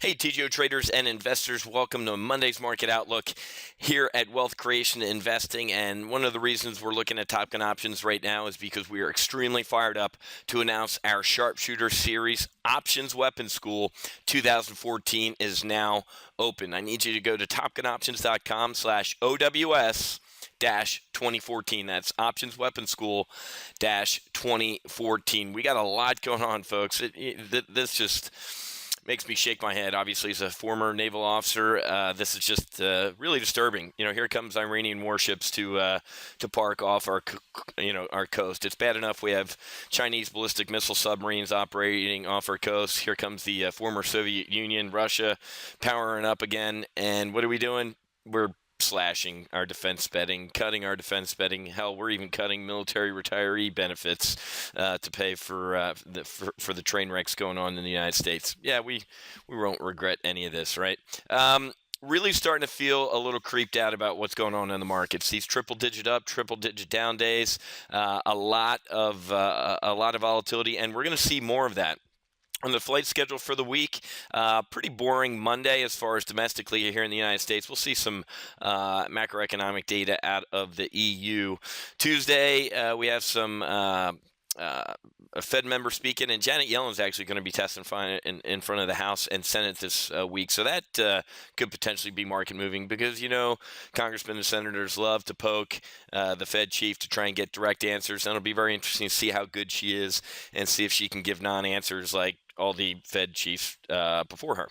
Hey, TGO traders and investors, welcome to Monday's Market Outlook here at Wealth Creation Investing. And one of the reasons we're looking at Top Gun options right now is because we are extremely fired up to announce our Sharpshooter Series Options Weapon School 2014 is now open. I need you to go to topgunoptions.com/OWS 2014. That's Options Weapon School 2014. We got a lot going on, folks. This just makes me shake my head. Obviously, as a former naval officer, this is just really disturbing. Here comes Iranian warships to park off our coast. It's bad enough we have Chinese ballistic missile submarines operating off our coast. Here comes the former Soviet Union, Russia, powering up again. And what are we doing? We're slashing our defense spending, cutting our defense spending. Hell, we're even cutting military retiree benefits to pay for the train wrecks going on in the United States. Yeah, we won't regret any of this, right? Really starting to feel a little creeped out about what's going on in the markets. These triple-digit up, triple-digit down days, a lot of volatility, and we're going to see more of that. On the flight schedule for the week, pretty boring Monday as far as domestically here in the United States. We'll see some macroeconomic data out of the EU. Tuesday, we have some a Fed member speaking, and Janet Yellen's actually going to be testifying in front of the House and Senate this week. So that could potentially be market moving because, congressmen and senators love to poke the Fed chief to try and get direct answers. And it'll be very interesting to see how good she is and see if she can give non-answers like all the Fed chiefs before her.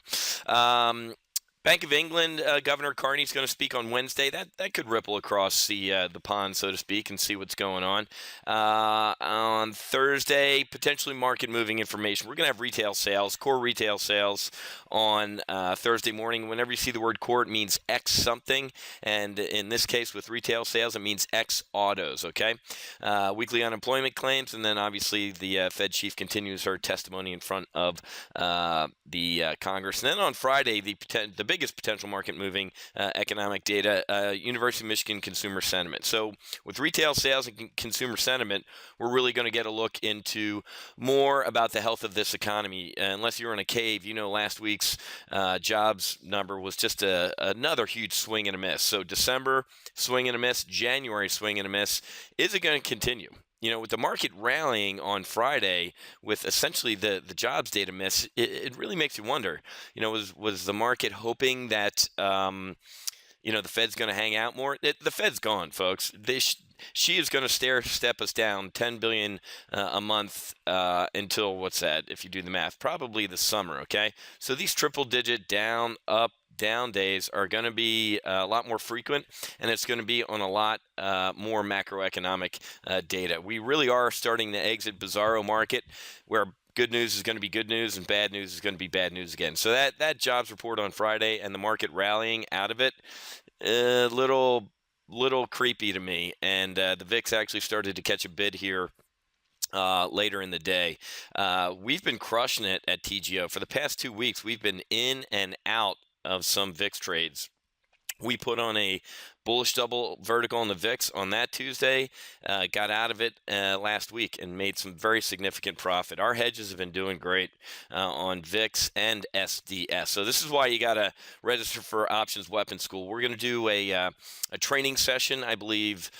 Bank of England Governor Carney's going to speak on Wednesday. That could ripple across the pond, so to speak, and see what's going on. On Thursday, potentially market-moving information. We're going to have retail sales, core retail sales on Thursday morning. Whenever you see the word core, it means X something, and in this case, with retail sales, it means X autos, okay? Weekly unemployment claims, and then obviously the Fed chief continues her testimony in front of the Congress. And then on Friday, the biggest potential market moving economic data, University of Michigan consumer sentiment. So with retail sales and consumer sentiment, we're really going to get a look into more about the health of this economy. Unless you're in a cave, last week's jobs number was just another huge swing and a miss. So December, swing and a miss. January, swing and a miss. Is it going to continue? With the market rallying on Friday with essentially the jobs data miss, it really makes you wonder, was the market hoping that, the Fed's going to hang out more? The Fed's gone, folks. She is going to step us down $10 billion a month until, what's that, if you do the math, probably the summer, okay? So these triple-digit down, up, down days are going to be a lot more frequent, and it's going to be on a lot more macroeconomic data. We really are starting to exit bizarro market where good news is going to be good news and bad news is going to be bad news again. So that jobs report on Friday and the market rallying out of it, little creepy to me. And the VIX actually started to catch a bid here later in the day. We've been crushing it at TGO. For the past 2 weeks, we've been in and out of some VIX trades. We put on a bullish double vertical on the VIX on that Tuesday, got out of it last week and made some very significant profit. Our hedges have been doing great on VIX and SDS. So this is why you got to register for Options Weapon School. We're going to do a training session, I believe,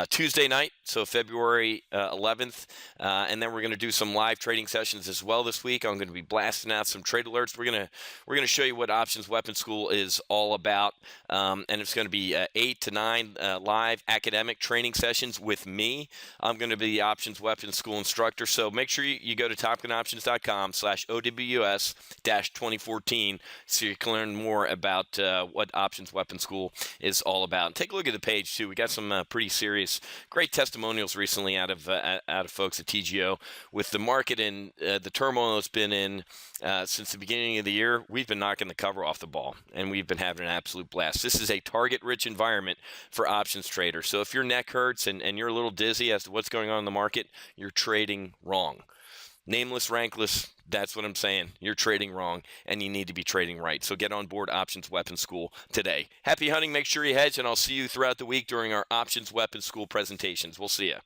Tuesday night, so February 11th, and then we're going to do some live trading sessions as well this week. I'm going to be blasting out some trade alerts. We're going to show you what Options Weapon School is all about, and it's going to be 8 to 9 live academic training sessions with me. I'm going to be the Options Weapon School instructor, so make sure you go to topgunoptions.com/OWS-2014 so you can learn more about what Options Weapon School is all about. And take a look at the page, too. We got some pretty serious, great testimonials recently out of folks at TGO. With the market and the turmoil it's been in since the beginning of the year, we've been knocking the cover off the ball, and we've been having an absolute blast. This is a target-rich environment for options traders. So if your neck hurts and you're a little dizzy as to what's going on in the market, you're trading wrong. Nameless, rankless, that's what I'm saying. You're trading wrong, and you need to be trading right. So get on board Options Weapon School today. Happy hunting. Make sure you hedge, and I'll see you throughout the week during our Options Weapon School presentations. We'll see you.